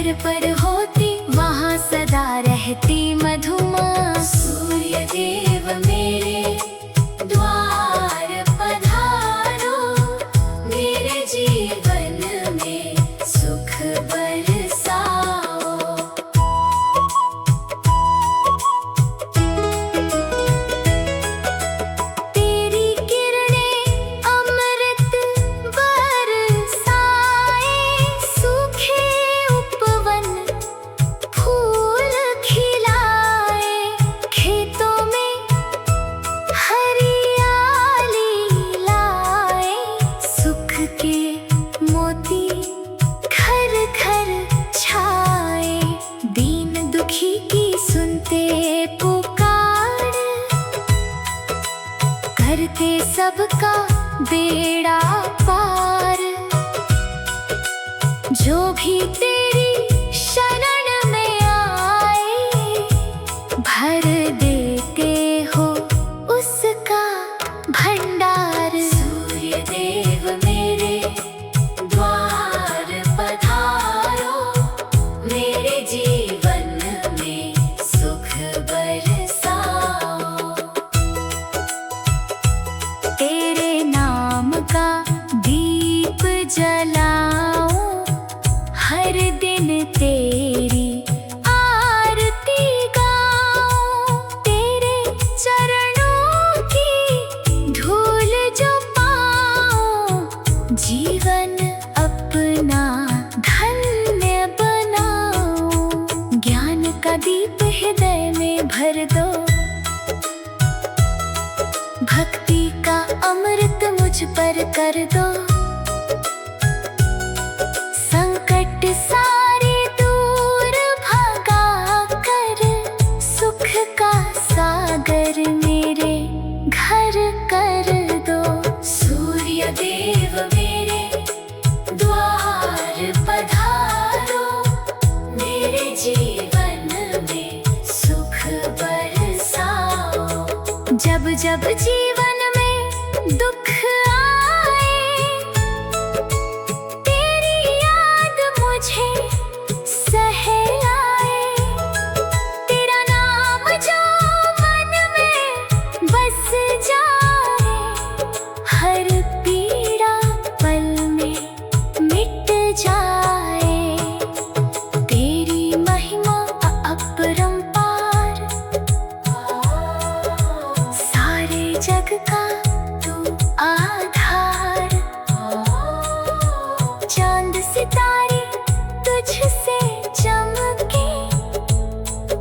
घर पर होती वहाँ सदा रहती मधुमा। सूर्य देव मेरे द्वार पधारो, मेरे जीवन में सुख बरसाओ। तेरी किरणें अमृत बरसाए, सूखे उपवन फूल खिलाए। खेतों में हरियाली लाए, सुख के मोती घर घर छाए। दीन दुखी की सुनते पुकार, करते सबका बेड़ा पार। जो भी तेरी शरण में आए, भर देते हो उसका भंडार। सूर्य देव मेरे द्वार पधारो, मेरे जीवन में सुख बरसाओ। तेरे नाम का दीप जलाओ, हर दिन तेरी आरती गाओ। तेरे चरणों की धूल जो पाओ, जीवन अपना धन्य बनाओ। ज्ञान का दीप हृदय में भर दो, भक्ति का अमृत मुझ पर कर दो। संकट सारे दूर भगा कर, सुख का सागर मेरे घर कर दो। सूर्य देव मेरे द्वार पधारो, मेरे जीवन में सुख बरसाओ। जब जब जीवन में दुख आए, तेरी याद मुझे सहलाए। तेरा नाम जो मन में बस जाए, हर पीड़ा पल में मिट जाए। तेरी महिमा अपरंपार, सारे जग का तू आधार। चांद सितारे तुझसे चमके,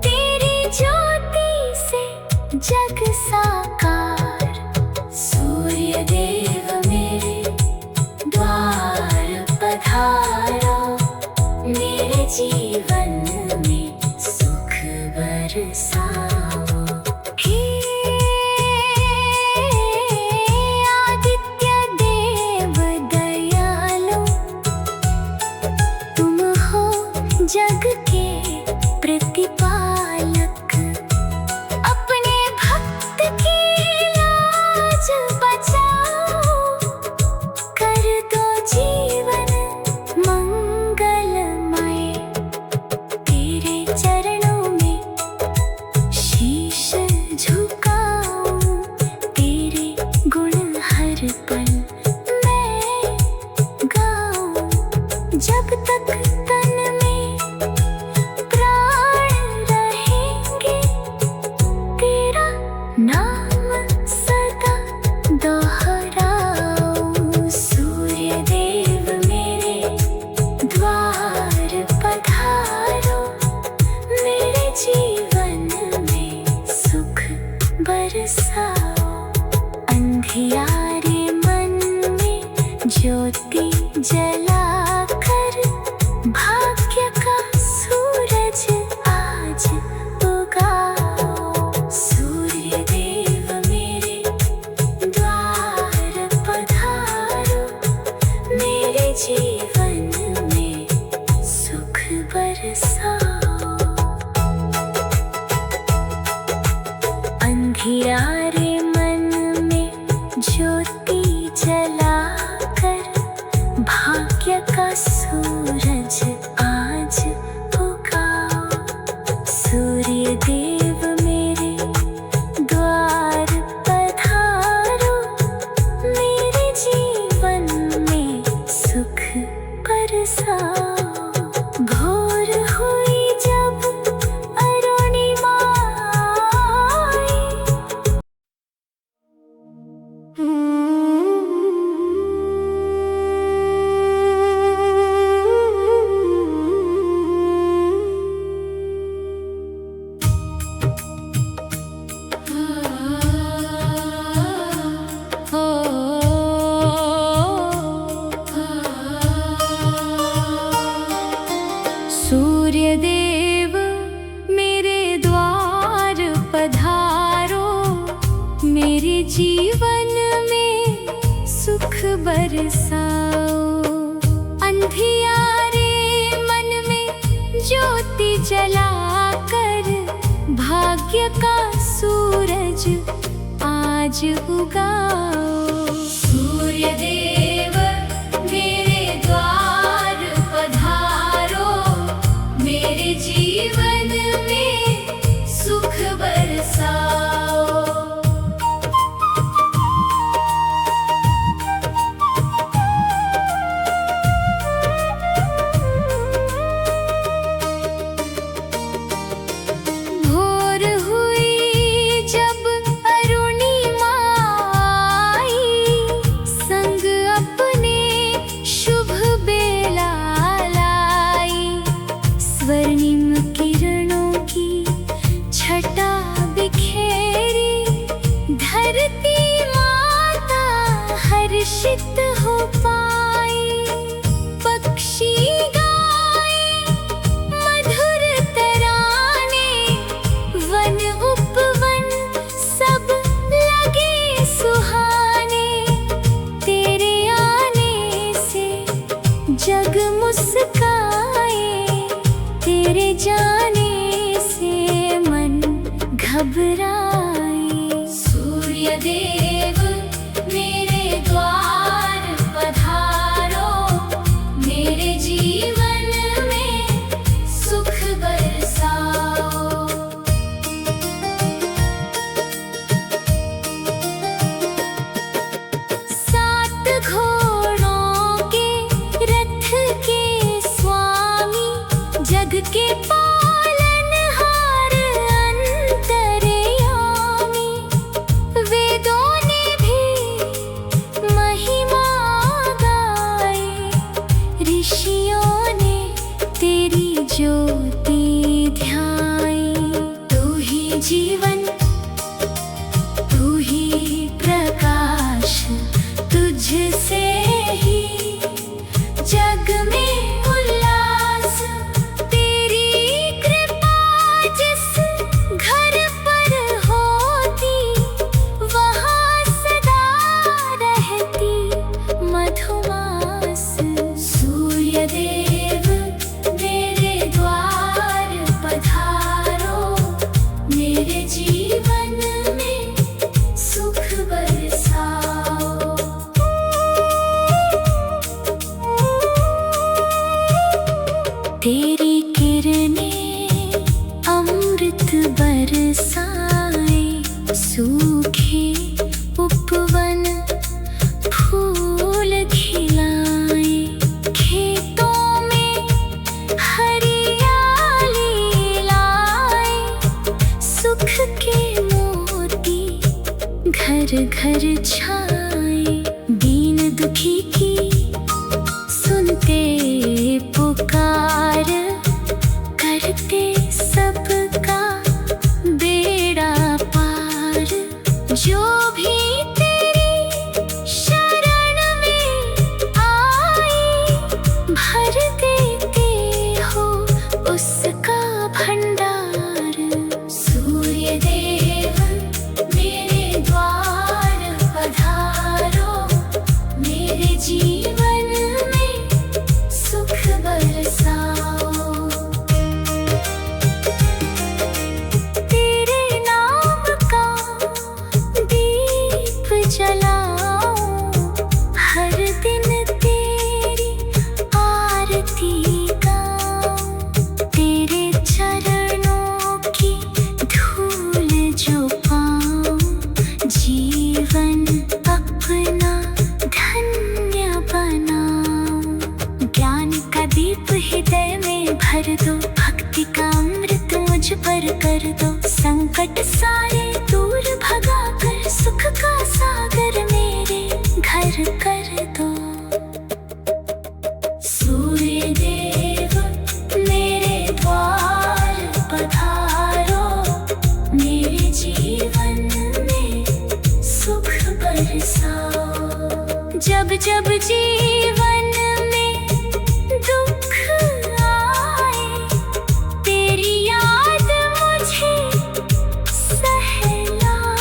तेरी ज्योति से जग साकार। सूर्य देव मेरे द्वार पधारो, मेरे जीवन में सुख बरसाओ। हे आदित्य देव दयालु, तुम हो जग के प्रतिपालक। अपने भक्त की लाज बचाओ, कर दो जीवन मंगलमय। तेरे चरणों में शीश झुकाऊं, तेरे गुण हर पल मैं गाऊं। जब तक तन में प्राण रहेंगे, तेरा नाम सदा दोहराऊं। सूर्य देव मेरे द्वार पधारो, मेरे जीवन में सुख बरसाओ। अंधियारे मन में ज्योति जलाकर, भाग्य का सूरज आज उगाओ। सूर्य देव मेरे द्वार पधारो, मेरे जीवन में सुख बरसाओ। अंधियारे मन में ज्योति जलाकर, भाग्य का सूरज आज मेरे जीवन में सुख बरसाओ। अंधियारे मन में ज्योति जलाकर भाग्य का सूरज आज उगाओ। सूर्य देव मेरे द्वार पधारो, मेरे जीवन में सुख बरसाओ। भोर हुई जब अरुणिमा आई, संग अपने शुभ बेला लाई। स्वर्णिम किरणों की छटा बिखेरी, धरती माता हर्षित हो पाई। पक्षी गाए मधुर तराने, वन उपवन सब लगे सुहाने। तेरे आने से जग मुस्काए, तेरे जाने से मन घबराए। सूर्य देव मेरे द्वार पधारो, मेरे जीवन में सुख बरसाओ। सात घोड़ों के रथ के स्वामी, जग के पालनहार अंतर्यामी। वेदों ने भी महिमा गाई, ऋषियों ने तेरी ज्योति ध्याई। तू ही जीवन, तू ही प्रकाश, तुझसे ही जग में उल्लास। तेरी कृपा जिस घर पर होती, वहाँ सदा रहती मधुमास। सूर्य देव मेरे द्वार पधारो, मेरे जीवन में सुख बरसाओ। तेरी किरणें अमृत बरसाए, सूखे उपवन फूल खिलाए। खेतों में हरियाली लाए, सुख के मोती घर घर छाए। दीन दुखी की सुनते पुकार, करते सबका बेड़ा पार। जो भी तेरी शरण में आए, भर देते हो उसका भंडार। सूर्य देव मेरे द्वार पधारो, मेरे जीवन में सुख बरसाओ। तेरे नाम का दीप जलाओ, हर दिन तेरी आरती गाऊं। तेरे चरणों की धूल जो पाऊं, जीवन अपना धन्य बनाऊं। ज्ञान का दीप हृदय में भर दो, भक्ति का अमृत मुझ पर कर दो। संकट सारे दूर भगा कर, सुख का सागर मेरे घर कर दो। सूर्य देव मेरे द्वार पधारो, मेरे जीवन में सुख बरसाओ। जब जब जीवन में दुख आए, तेरी याद मुझे सहलाए।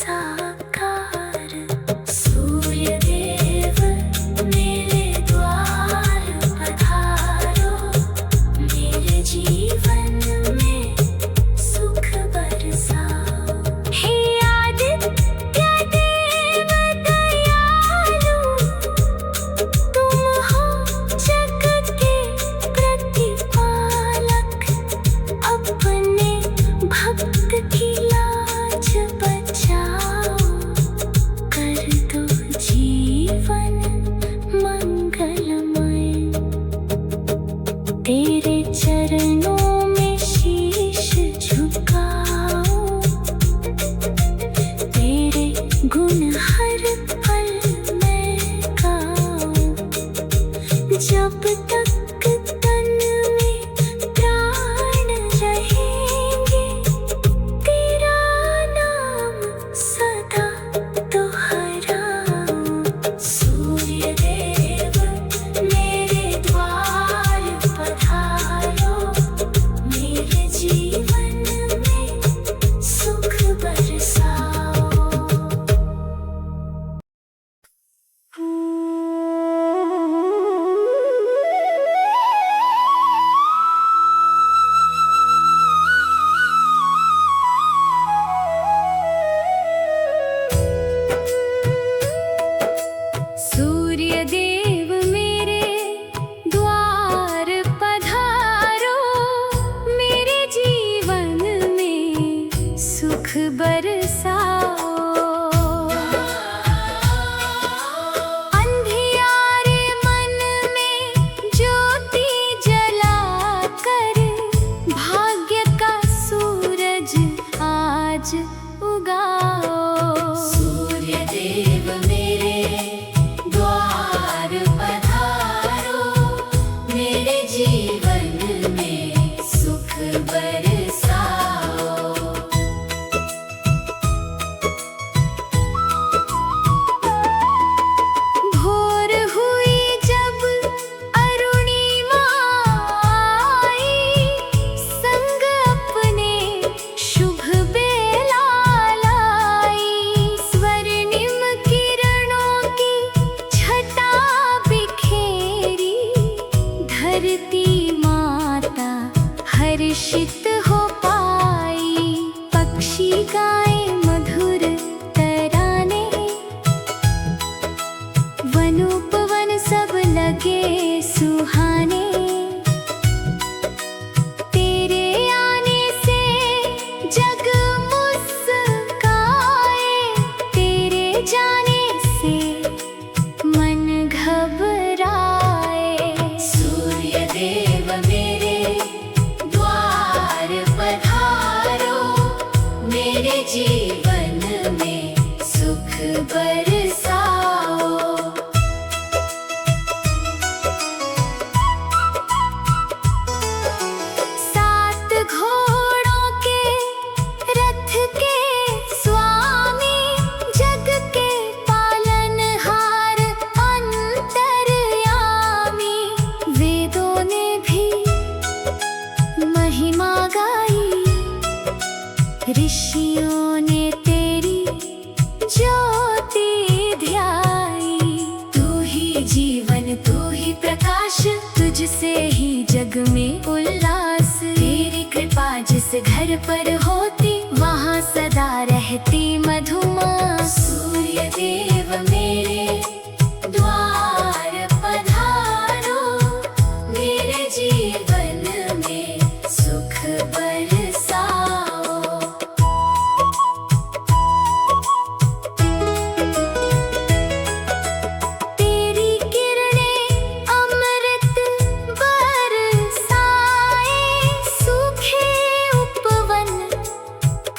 साकार। सूर्य देव मेरे द्वार पधारो, मेरे जीवन में सुख बरसाओ। हे आदित्य देव दयालु, तुम हो जग के प्रतिपालक, अपने भक्त की लाज बचाओ, कर दो जीवन मंगलमय। तेरे चरणों में शीश झुकाओ, तेरे गुण हर पल मैं गाऊं। जब तक तन में प्राण रहेंगे, तेरा नाम सदा दोहराऊं। सूर्य देव मेरे द्वार पधारो, मेरे जीवन में सुख बरसाओ। सूर्य देव मेरे द्वार पधारो, मेरे जीवन में सुख बरसाओ। अंधियारे मन में ज्योति जलाकर, भाग्य का सूरज आज उगाओ। सूर्य देव मेरे द्वार पधारो, मेरे जीवन में सुख बरसाओ। भोर हुई जब अरुणिमा आई, संग अपने शुभ बेला लाई। स्वर्णिम किरणों की छटा बिखेरी, धरती माता हर्षित हो पाई। पक्षी गाए मधुर तराने, वनोपवन सब लगे सुहाने। तेरे आने से जग मुस्काए, तेरे जाने से मन घबराए। सूर्य देव मेरे द्वार पधारो, मेरे जीवन में सुख बरसाओ। सात घोड़ों के रथ के स्वामी, जग के पालनहार अंतर्यामी। वेदों ने भी महिमा गाई, ऋषियों ने तेरी ज्योति ध्याई। तू ही जीवन, तू ही प्रकाश, तुझसे ही जग में उल्लास। तेरी कृपा जिस घर पर होती, वहाँ सदा रहती मधुमा। सूर्य देव मेरे द्वार पधारो, मेरे जीवन में सुख बरसाओ। तेरी किरणें अमृत बरसाए, सूखे उपवन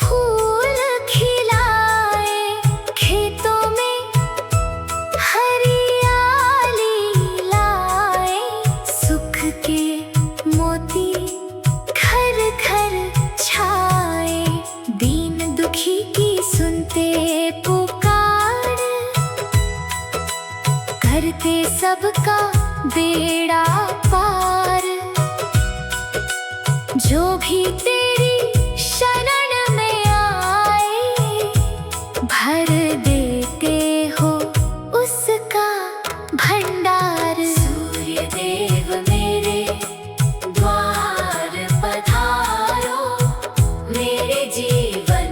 फूल खिलाए। खेतों में हरियाली लाए, सुख के मोती घर घर छाए। दीन दुखी की सुनते पुकार, करते सबका बेड़ा पार। जो भी तेरी शरण में आए, भर देते हो उसका भंडार। सूर्य देव मेरे द्वार पधारो, मेरे जीवन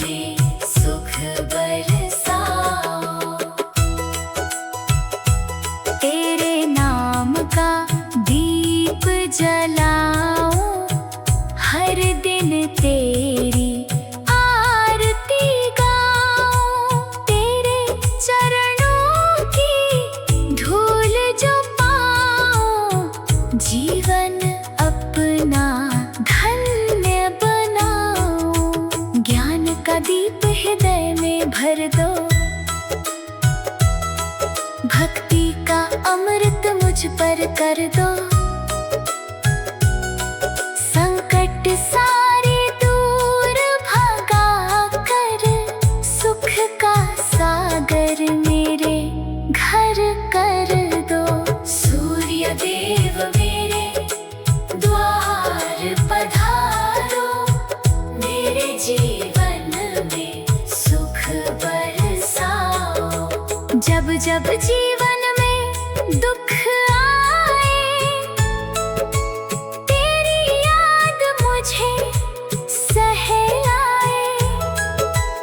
में सुख बरसाओ। तेरे नाम का दीप जलाओ, हर दिन तेरी आरती गाओ। तेरे चरणों की धूल जो पाओ, जीवन अपना धन्य बनाओ। ज्ञान का दीप हृदय में भर दो, भक्ति का अमृत मुझ पर कर दो। संकट सारे दूर भगा कर, सुख का सागर मेरे घर कर दो। सूर्य देव मेरे द्वार पधारो, मेरे जीवन में सुख बरसाओ। जब जब जीवन में दुख आए, तेरी याद मुझे सहलाए।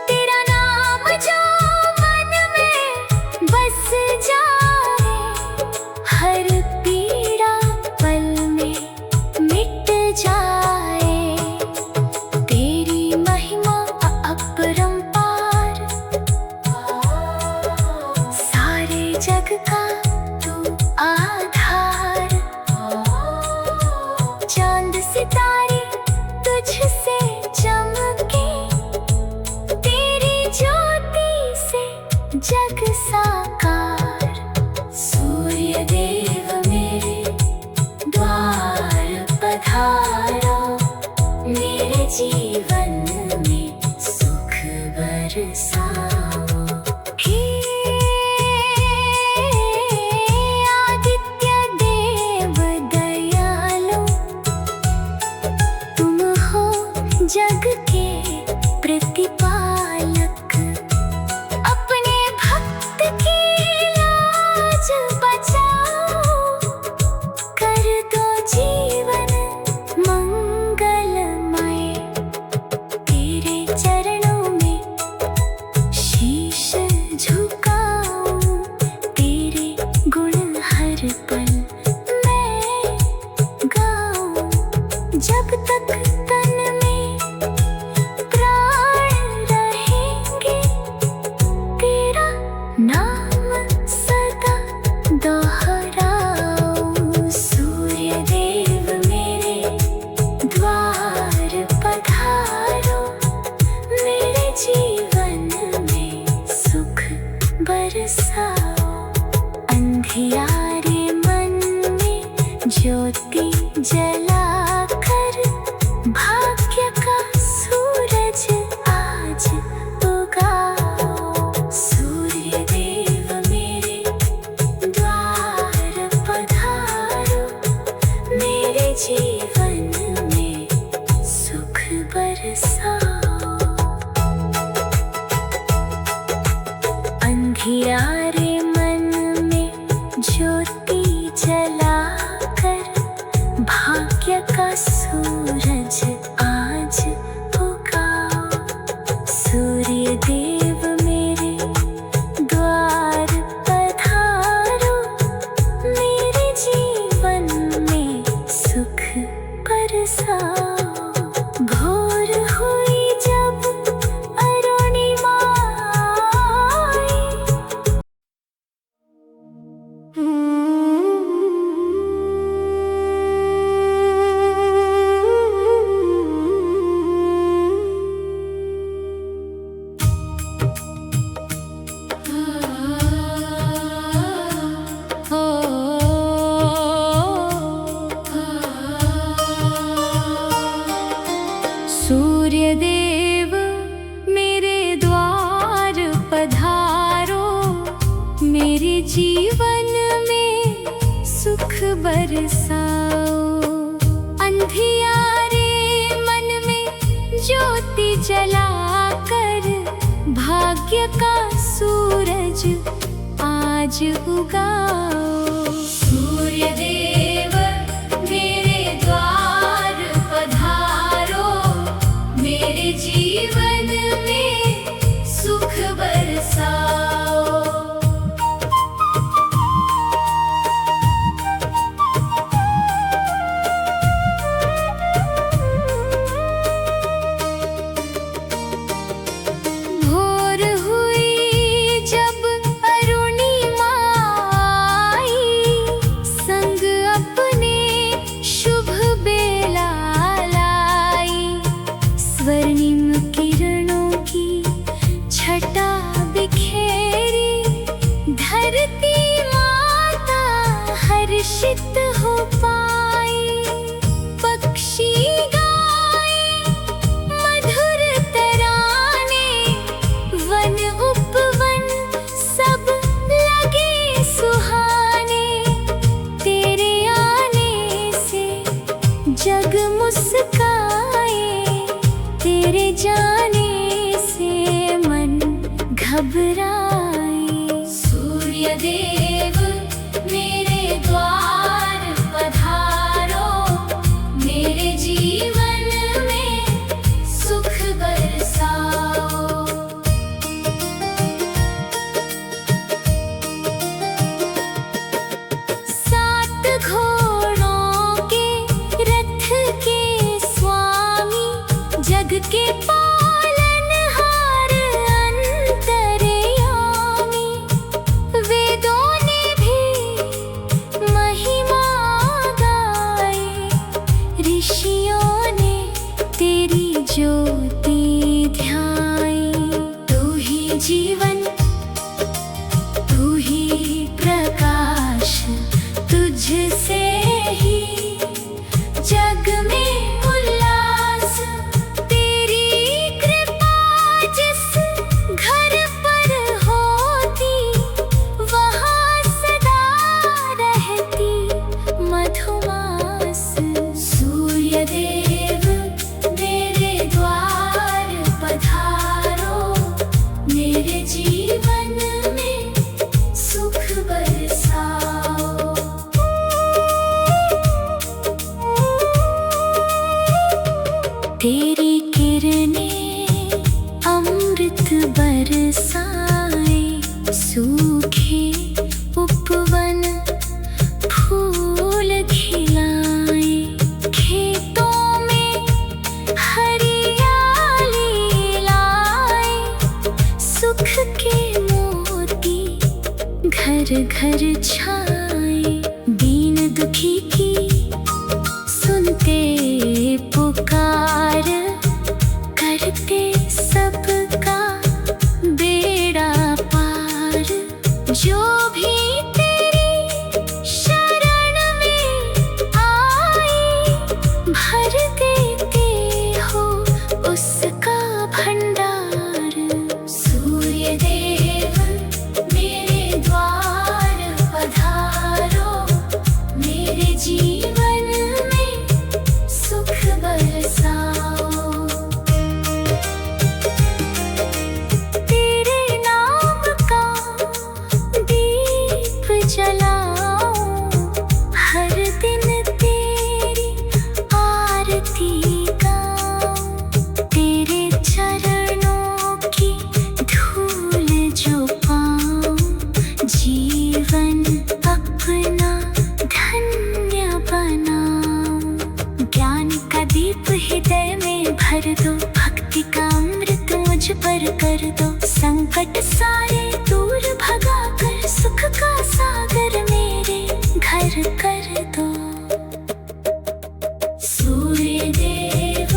तेरा नाम जो मन में बस जाए, हर पीड़ा पल में मिट जाए। तेरी महिमा अपरंपार, सारे जग का तू आधार। चांद सितारे तुझसे चमके, तेरी ज्योति से जग साकार। सूर्य देव मेरे द्वार पधारो, मेरे जीवन में सुख बरसाओ। हे आदित्य देव दयालु, तुम हो जग के प्रतिपालक। अपने भक्त की लाज बचाओ, कर दो जीवन मंगलमय। तेरे चरणों में शीश झुकाऊं, तेरे गुण हर पल मैं गाऊं। जब तक तन में प्राण रहेंगे, तेरा नाम सदा दोहराऊं। सूर्य देव मेरे द्वार पधारो, मेरे जीवन में सुख बरसाओ। अंधियारे मन में ज्योति जलाकर, भाग्य का सूरज आज उगाओ। सूर्य देव मेरे द्वार पधारो, मेरे जीवन में सुख बरसाओ। अंधियारे मन में ज्योति जलाकर, भाग्य का सूरज आज उगाओ। सूर्य देव मेरे द्वार पधारो, मेरे जीवन में सुख बरसाओ। भोर हुई जब अरुणिमा आई, सूर्य देव मेरे द्वार पधारो, मेरे जीवन में सुख बरसाओ। अंधियारे मन में ज्योति जलाकर, भाग्य का सूरज आज उगाओ। सूर्य देव मेरे द्वार पधारो, मेरे जीवन में सुख बरसाओ। भोर हुई जब अरुणिमा आई, संग अपने शुभ बेला लाई। स्वर्णिम किरणों की छटा बिखेरी, धरती माता हर्षित हो पाई। पक्षी गाए मधुर तराने, वन उपवन सब लगे सुहाने। तेरे आने से जग मुस्काए, तेरे जाने से मन घबराए। सूर्य देव मेरे द्वार पधारो, मेरे जीवन में सुख बरसाओ। सात घोड़ों के रथ के स्वामी, जग के पालनहार अंतर्यामी। वेदों ने भी महिमा गाई, ऋषियों ने तेरी ज्योति ध्याई। तू ही जीवन, तू ही प्रकाश, तुझसे ही जग में उल्लास। तेरी कृपा जिस घर पर होती, वहाँ सदा रहती मधुमास। सूर्य देव मेरे द्वार पधारो, मेरे जीवन में सुख बरसाओ। तेरी किरणें अमृत बरसाए, सूखे उपवन फूल खिलाए। खेतों में हरियाली लाए, सुख के मोती घर घर छाए। दीन दुखी की सुनते पुकार, करते सबका बेड़ा पार। जो भी तेरी शरण में आए, भर देते हो उसका भंडार। सूर्य देव मेरे द्वार पधारो, मेरे जीवन में सुख बरसाओ। तेरे नाम का दीप जलाओ, हर दिन तेरी आरती गाऊं। तेरे चरणों की धूल जो पाऊं, जीवन अपना धन्य बनाऊं। ज्ञान का दीप हृदय में भर दो, भक्ति का अमृत मुझ पर कर दो। संकट सारे दूर भगा कर, सुख का सागर मेरे घर कर दो। सूर्य देव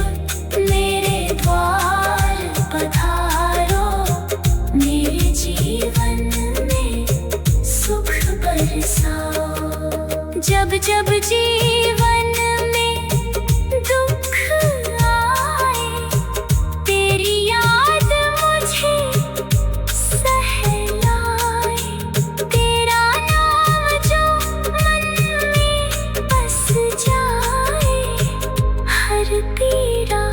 मेरे द्वार पधारो, मेरे जीवन में सुख बरसाओ। जब जब जीवन में दुख आए, तेरी याद मुझे सहलाए। तेरा नाम जो मन में बस जाए, हर पीड़ा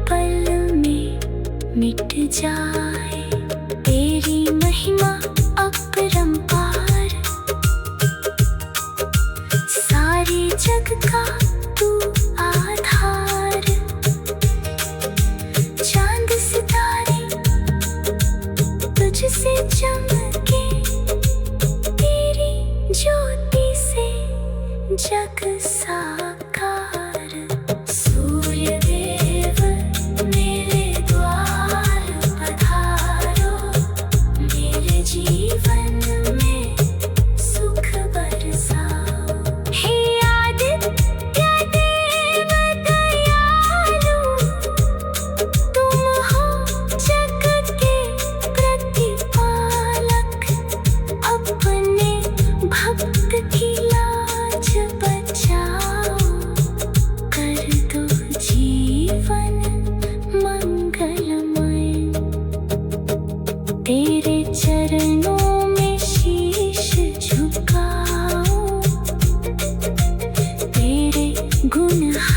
पल में मिट जाए। गुण